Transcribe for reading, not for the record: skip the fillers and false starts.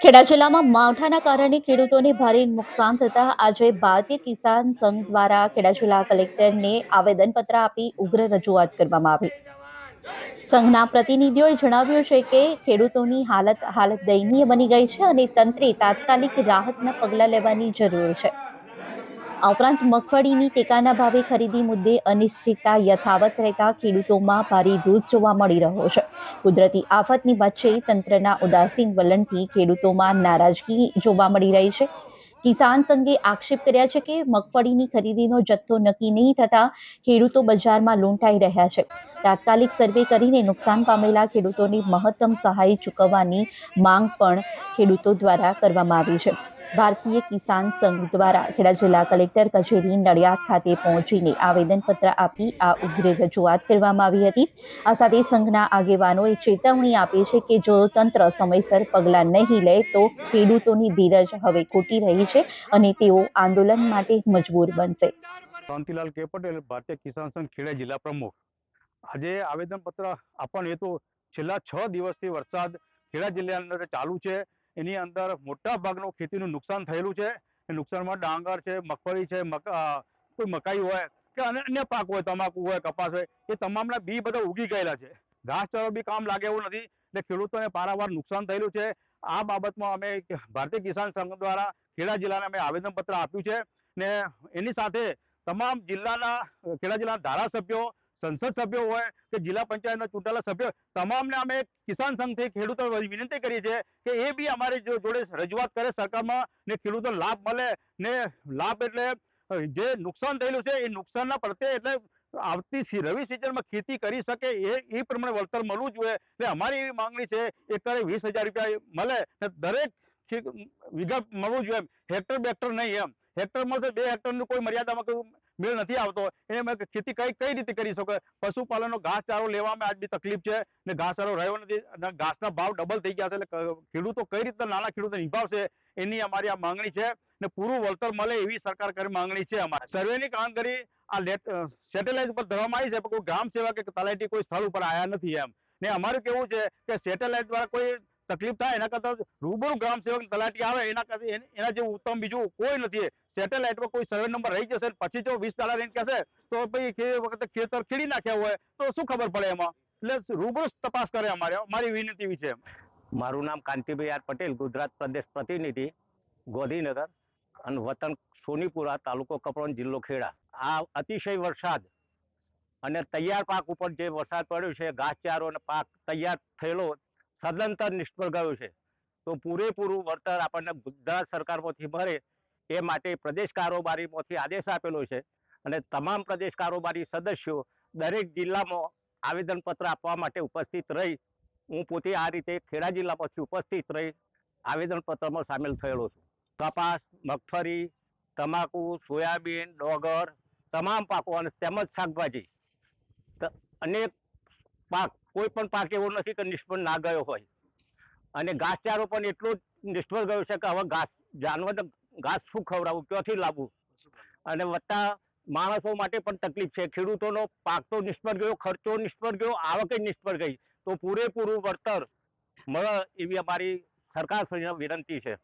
ખેડા જિલ્લામાં માવઠાના કારણે ખેડૂતોને ભારે નુકસાન થતા આજે ભારતીય કિસાન સંઘ દ્વારા ખેડા જિલ્લા કલેક્ટરને આવેદનપત્ર આપી ઉગ્ર રજૂઆત કરવામાં આવી. સંઘના પ્રતિનિધિઓએ જણાવ્યું છે કે ખેડૂતોની હાલત દયનીય બની ગઈ છે અને તંત્રે તાત્કાલિક રાહતના પગલાં લેવાની જરૂર છે. આ ઉપરાંત મગફળીની ટેકાના ભાવે ખરીદી મુદ્દે અનિશ્ચિતતા યથાવત રહેતા ખેડૂતોમાં ભારે રોષ જોવા મળી રહ્યો છે. કુદરતી આફતની વચ્ચે તંત્રના ઉદાસીન વલણથી ખેડૂતોમાં નારાજગી જોવા મળી રહી છે. કિસાન સંઘે આક્ષેપ કર્યા છે કે મગફળીની ખરીદીનો જથ્થો નક્કી નહીં થતા ખેડૂતો બજારમાં લૂંટાઈ રહ્યા છે. તાત્કાલિક સર્વે કરીને નુકસાન પામેલા ખેડૂતોને મહત્તમ સહાય ચૂકવવાની માંગ પણ ખેડૂતો દ્વારા કરવામાં આવી છે. ભારતીય કિસાન સંઘ દ્વારા ખેડા જિલ્લા કલેક્ટર કચેરી નડિયાદ ખાતે પહોંચીને આવેદનપત્ર આપી આ ઉગ્ર રજૂઆત કરવામાં આવી હતી. આ સાથે સંઘના આગેવાનોએ ચેતવણી આપી છે કે જો તંત્ર સમયસર પગલાં નહીં લે તો ખેડૂતોની ધીરજ હવે ખૂટી રહી છે અને તેઓ આંદોલન માટે મજબૂર બનશે. શાંતિલાલ કે પટેલ, ભારતીય કિસાન સંઘ ખેડા જિલ્લા પ્રમુખ. આજે આવેદનપત્ર આપવાનો હેતુ છેલ્લા 6 દિવસથી વરસાદ ખેડા જિલ્લાની અંદર ચાલુ છે. એની અંદર મોટા ભાગનું ખેતીનું નુકસાન થયેલું છે. એ નુકસાનમાં ડાંગર છે, મગફળી છે, કોઈ મકાઈ હોય કે અન્ય પાક હોય, તમાકુ હોય, કપાસ હોય, એ તમામના બી બધા ઉગી ગયેલા છે. ઘાસચારો બી કામ લાગે એવું નથી, એટલે ખેડૂતોને પારાવાર નુકસાન થયેલું છે. આ બાબતમાં અમે ભારતીય કિસાન સંઘ દ્વારા ખેડા જિલ્લાને અમે આવેદનપત્ર આપ્યું છે ને એની સાથે તમામ જિલ્લાના ખેડા જિલ્લાના ધારાસભ્યો, સંસદ સભ્યો હોય કે જિલ્લા પંચાયતના ચૂંટાયેલા સભ્યો, તમામને અમે કિસાન સંઘથી ખેડૂતો વિનંતી કરીએ છીએ કે એ બી અમારી જોડે રજૂઆત કરે સરકારમાં ને ખેડૂતો લાભ મળે ને લાભ એટલે જે નુકસાન થયેલું છે એ નુકસાનના પ્રત્યે એટલે આવતી રવિ સિઝનમાં ખેતી કરી શકે એ પ્રમાણે વળતર મળવું જોઈએ. એટલે અમારી એવી માંગણી છે એકરે 20,000 રૂપિયા મળે ને દરેક વીઘા મળવું જોઈએ, હેક્ટર બેક્ટર નહીં. એમ હેક્ટર મળશે, 2 હેક્ટરનું કોઈ મર્યાદામાં કોઈ મેળ નથી આવતો. એ ખેતી કઈ રીતે કરી શકે? પશુપાલનનો ઘાસચારો લેવામાં આજ બી તકલીફ છે ને ઘાસચારો રહ્યો નથી અને ઘાસના ભાવ ડબલ થઈ ગયા છે. એટલે ખેડૂતો કઈ રીતે નાના ખેડૂતો નિભાવશે એની અમારી આ માંગણી છે ને પૂરું વળતર મળે એવી સરકાર કરી માંગણી છે. અમારે સર્વેની કામગીરી આ સેટેલાઇટ પર ધરવામાં આવી છે, પણ કોઈ ગ્રામ સેવક કે તલાટી કોઈ સ્થળ ઉપર આવ્યા નથી. એમ ને અમારું કેવું છે કે સેટેલાઇટ દ્વારા કોઈ તકલીફ થાય એના કરતા રૂબરૂ ગ્રામ સેવક તલાટી આવે એના જેવું ઉત્તમ બીજું કોઈ નથી. સેટેલાઇટમાં કોઈ સર્વે નંબર રહી જશે પછી જો 20 દાડા રહીને કહેશે તો ભાઈ એ વખતે ખેતર ખેડી નાખ્યા હોય તો શું ખબર પડે એમાં? એટલે રૂબરૂ તપાસ કરે. અમારી વિનંતી છે. મારું નામ કાંતિભાઈ આર પટેલ, ગુજરાત પ્રદેશ પ્રતિનિધિ, ગોધીનગર અને વતન સોનીપુરા, તાલુકો કપડવંજ, જિલ્લો ખેડા. આ અતિશય વરસાદ અને તૈયાર પાક ઉપર જે વરસાદ પડ્યો છે, ઘાસચારો અને પાક તૈયાર થયેલો સદંતર નિષ્ફળ ગયો છે. તો પૂરેપૂરું વળતર આપણને ગુજરાત સરકારમાંથી મળે એ માટે પ્રદેશ કારોબારીમાંથી આદેશ આપેલો છે અને તમામ પ્રદેશ કારોબારી સદસ્યો દરેક જિલ્લામાં આવેદનપત્ર આપવા માટે ઉપસ્થિત રહી. હું પોતે આ રીતે ખેડા જિલ્લામાંથી ઉપસ્થિત રહી આવેદનપત્રમાં સામેલ થયેલો છું. કપાસ, મગફળી, તમાકુ, સોયાબીન, ડોગર, તમામ પાકો અને તેમજ શાકભાજી, અનેક પાક, કોઈ પણ પાક એવો નથી કે નિષ્ફળ ના ગયો હોય. અને ઘાસચારો પણ એટલો નિષ્ફળ ગયો છે કે હવે જાનવરને ઘાસ શું ખવડાવવું, ક્યાંથી લાવવું, અને વત્તા માણસો માટે પણ તકલીફ છે. ખેડૂતોનો પાક તો નિષ્ફળ ગયો, ખર્ચો નિષ્ફળ ગયો, આવક નિષ્ફળ ગઈ. તો પૂરેપૂરું વળતર મળે એવી અમારી સરકારશ્રીને વિનંતી છે.